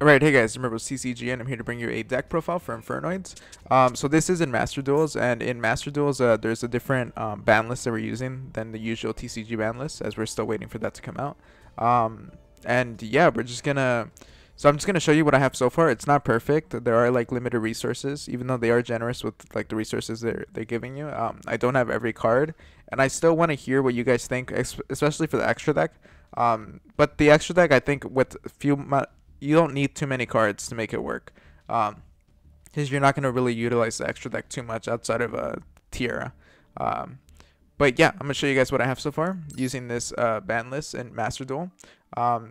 Alright, hey guys, remember CCG and I'm here to bring you a deck profile for Infernoids. So this is in Master Duels, and in Master Duels there's a different ban list that we're using than the usual TCG ban list, as we're still waiting for that to come out. And yeah, so I'm just gonna show you what I have so far. It's not perfect. There are like limited resources, even though they are generous with like the resources they're giving you. I don't have every card, and I still want to hear what you guys think, especially for the extra deck. But the extra deck, I think, with you don't need too many cards to make it work, because you're not going to really utilize the extra deck too much outside of a Tierra. Um, but yeah, I'm going to show you guys what I have so far using this ban list in Master Duel.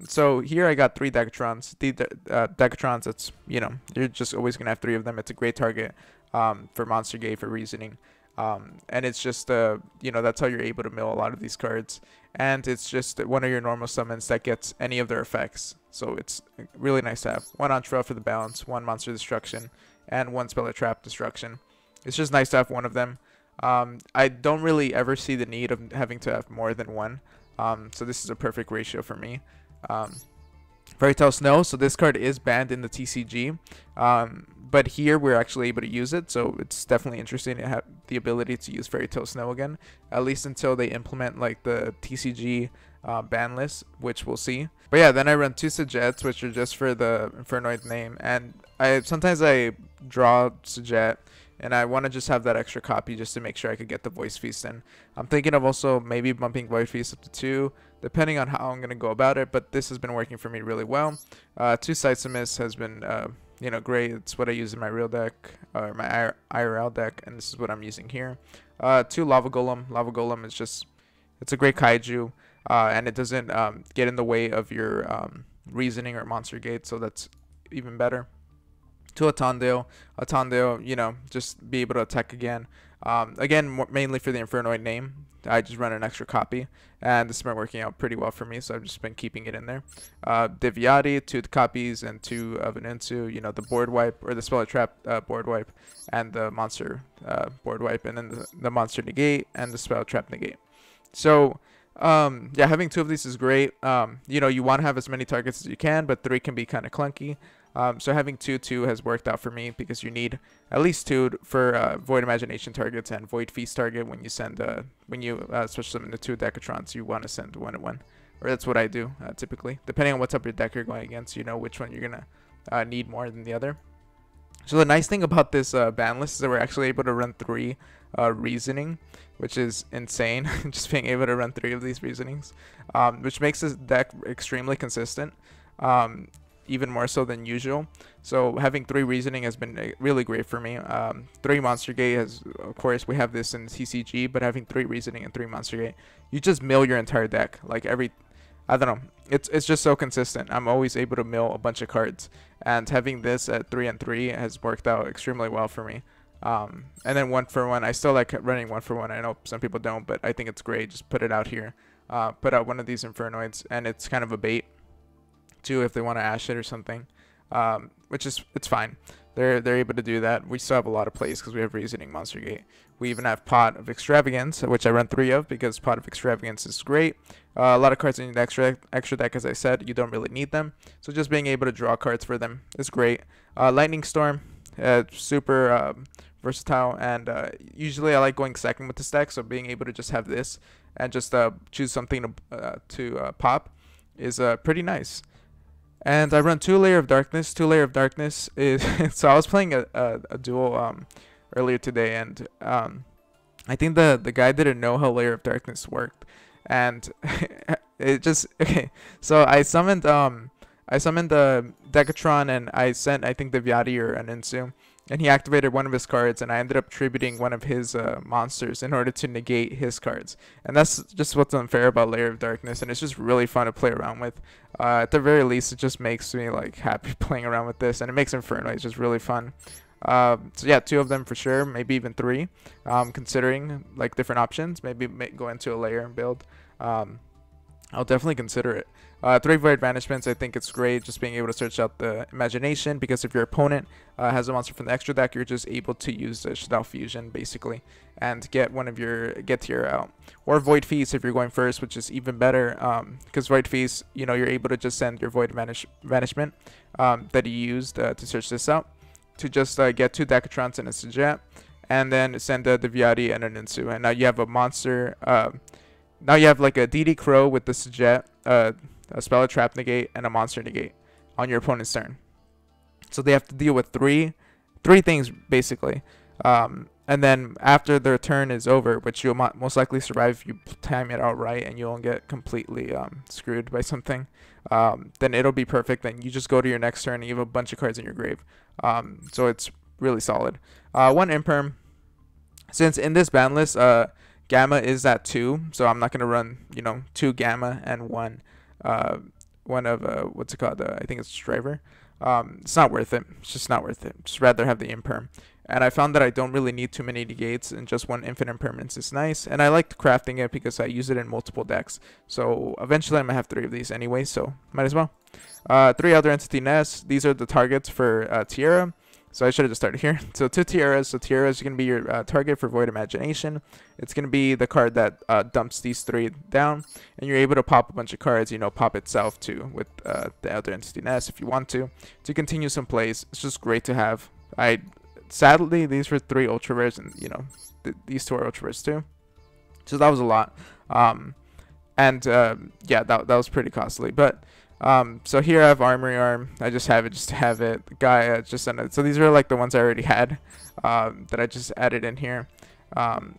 So here I got three Decatrons. The Decatrons, it's, you're just always going to have three of them. It's a great target for Monster Gate, for Reasoning. And it's just, that's how you're able to mill a lot of these cards. And it's just one of your normal summons that gets any of their effects. So it's really nice to have. One Entra for the balance, one Monster Destruction, and one Spell Trap Destruction. It's just nice to have one of them. I don't really ever see the need of having to have more than one. So this is a perfect ratio for me. Fairy Tale Snow, so this card is banned in the TCG, but here we're actually able to use it, so it's definitely interesting to have the ability to use Fairy Tale Snow again, at least until they implement like the TCG ban list, which we'll see. But yeah, then I run two Sajettes, which are just for the Infernoid name, and sometimes I draw Sajet, and I want to just have that extra copy just to make sure I could get the Voice Feast in. I'm thinking of also maybe bumping Voice Feast up to 2, depending on how I'm going to go about it, but this has been working for me really well. 2 Scythemus has been, great. It's what I use in my real deck, or my IRL deck, and this is what I'm using here. 2 Lava Golem. Lava Golem is just, it's a great kaiju, and it doesn't get in the way of your Reasoning or Monster Gate, so that's even better. To Atondale, just be able to attack again. Again, mainly for the Infernoid name. I just run an extra copy, and this has been working out pretty well for me, so I've just been keeping it in there. Deviati, 2 copies, and 2 of Aninsu, the board wipe, or the Spell Trap board wipe, and the Monster board wipe, and then the Monster negate, and the Spell Trap negate. So, yeah, having 2 of these is great. You want to have as many targets as you can, but 3 can be kind of clunky. So having 2 has worked out for me, because you need at least 2 for Void Imagination targets and Void Feast target when you send switch them into 2 Decatrons. You want to send 1 and 1, or that's what I do typically, depending on what type of deck you're going against. You know which one you're gonna need more than the other. So the nice thing about this ban list is that we're actually able to run 3 Reasoning, which is insane. Just being able to run 3 of these Reasonings, which makes this deck extremely consistent. Even more so than usual. So having 3 Reasoning has been really great for me. 3 Monster Gate has, of course, we have this in TCG, but having 3 Reasoning and 3 Monster Gate, you just mill your entire deck. Like I don't know, it's just so consistent. I'm always able to mill a bunch of cards, and having this at 3 and 3 has worked out extremely well for me. And then 1 for 1, I still like running 1 for 1. I know some people don't, but I think it's great. Just put it out here. Put out one of these Infernoids, and it's kind of a bait too if they want to ash it or something, which is, it's fine. They're able to do that. We still have a lot of plays because we have Reasoning, Monster Gate. We even have Pot of Extravagance, which I run 3 of because Pot of Extravagance is great. A lot of cards in the extra deck, as I said, you don't really need them, so just being able to draw cards for them is great. Lightning Storm, super versatile, and usually I like going second with this deck, so being able to just have this and just choose something to pop is pretty nice. And I run 2 Layer of Darkness. 2 Layer of Darkness is so I was playing a duel earlier today, and I think the guy didn't know how Layer of Darkness worked, and it just, okay. So I summoned the Decatron, and I sent, I think, the Viati or an Insu, and he activated one of his cards, and I ended up tributing one of his monsters in order to negate his cards. And that's just what's unfair about Layer of Darkness, and it's just really fun to play around with. At the very least, it just makes me like happy playing around with this, and it makes Infernoid just really fun. So yeah, 2 of them for sure, maybe even 3. Considering like different options, maybe go into a layer build. I'll definitely consider it. Three Void Banishments, I think it's great just being able to search out the Imagination, because if your opponent has a monster from the extra deck, you're just able to use the Shaddoll Fusion basically and get Tear out. Or Void Feast if you're going first, which is even better, because Void Feast, you know, you're able to just send your Void Banishment that you used to search this out to just get 2 Decatrons and a Sajet, and then send the Viati and a Ninsu, and now you have a monster. Now you have like a DD Crow with the Sajet, a Spell Trap negate, and a Monster negate on your opponent's turn. So they have to deal with three things basically. And then after their turn is over, which you'll most likely survive if you time it out right and you won't get completely screwed by something, then it'll be perfect. Then you just go to your next turn and you have a bunch of cards in your grave. So it's really solid. 1 Imperm. Since in this ban list, Gamma is at 2, so I'm not going to run, you know, 2 Gamma and one of what's it called? I think it's Striver. It's not worth it. It's just not worth it. Just rather have the Imperm. And I found that I don't really need too many negates, and just 1 infinite impermanence is nice. And I liked crafting it because I use it in multiple decks. So eventually I'm going to have 3 of these anyway, so might as well. 3 Elder Entity Nests. These are the targets for Tierra. So I should have just started here. So 2 Tiaras. So Tiara is going to be your target for Void Imagination. It's going to be the card that dumps these 3 down. And you're able to pop a bunch of cards, you know, pop itself too with the Elder Entity Nest if you want to continue some plays. It's just great to have. Sadly, these were 3 ultra rares, and you know, these 2 are ultra rares too. So that was a lot. Yeah, that was pretty costly. But so here I have Armory Arm. I just have it just to have it. Gaia just sent it. So these are like the ones I already had that I just added in here.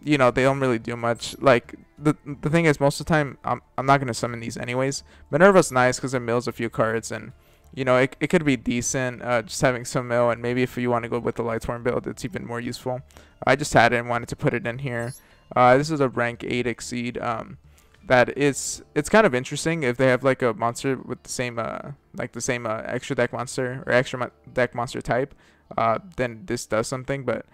You know, they don't really do much. Like the thing is, most of the time I'm not gonna summon these anyways. Minerva's nice because it mills a few cards, and you know, it could be decent just having some mill, and maybe if you want to go with the Lightsworn build, it's even more useful. I just had it and wanted to put it in here. This is a rank 8 Exceed. It's kind of interesting if they have like a monster with the same extra deck monster or extra deck monster type, then this does something, but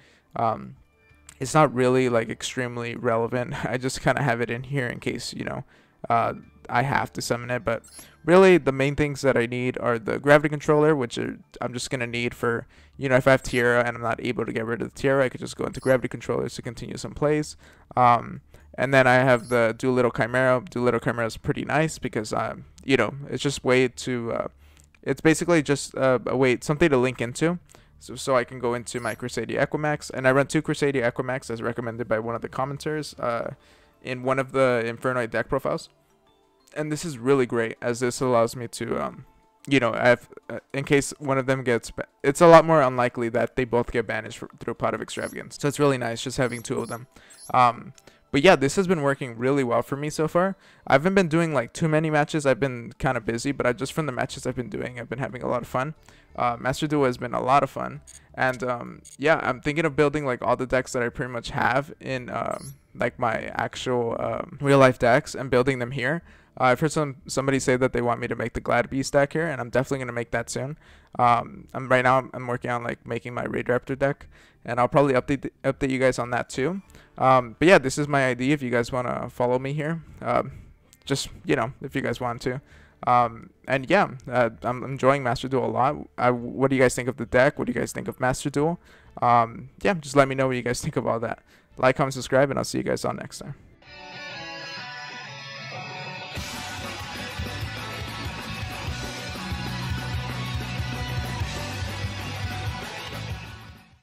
it's not really like extremely relevant. I just kind of have it in here in case, you know, I have to summon it. But really the main things that I need are the Gravity Controller, which I'm just gonna need for, you know, if I have Tiara and I'm not able to get rid of the Tiara, I could just go into Gravity Controllers to continue some plays. And then I have the Doolittle Chimera. Doolittle Chimera is pretty nice because, you know, it's just way to, it's basically just a way, something to link into. So I can go into my Crusadia Equimax, and I run 2 Crusadia Equimax as recommended by one of the commenters in one of the Infernoid deck profiles. And this is really great, as this allows me to, you know, in case one of them gets, it's a lot more unlikely that they both get banished through Pot of Extravagance. So it's really nice just having 2 of them. But yeah, this has been working really well for me so far. I haven't been doing like too many matches. I've been kind of busy, but just from the matches I've been doing, I've been having a lot of fun. Master Duel has been a lot of fun. And yeah, I'm thinking of building like all the decks that I pretty much have in like my actual real life decks and building them here. I've heard somebody say that they want me to make the Glad Beast deck here, and I'm definitely going to make that soon. Right now I'm working on like making my Raid Raptor deck, and I'll probably update you guys on that too. But yeah, this is my ID if you guys want to follow me here. Just, you know, if you guys want to. And yeah, I'm enjoying Master Duel a lot. What do you guys think of the deck? What do you guys think of Master Duel? Yeah, just let me know what you guys think of all that. Like, comment, subscribe, and I'll see you guys on next time.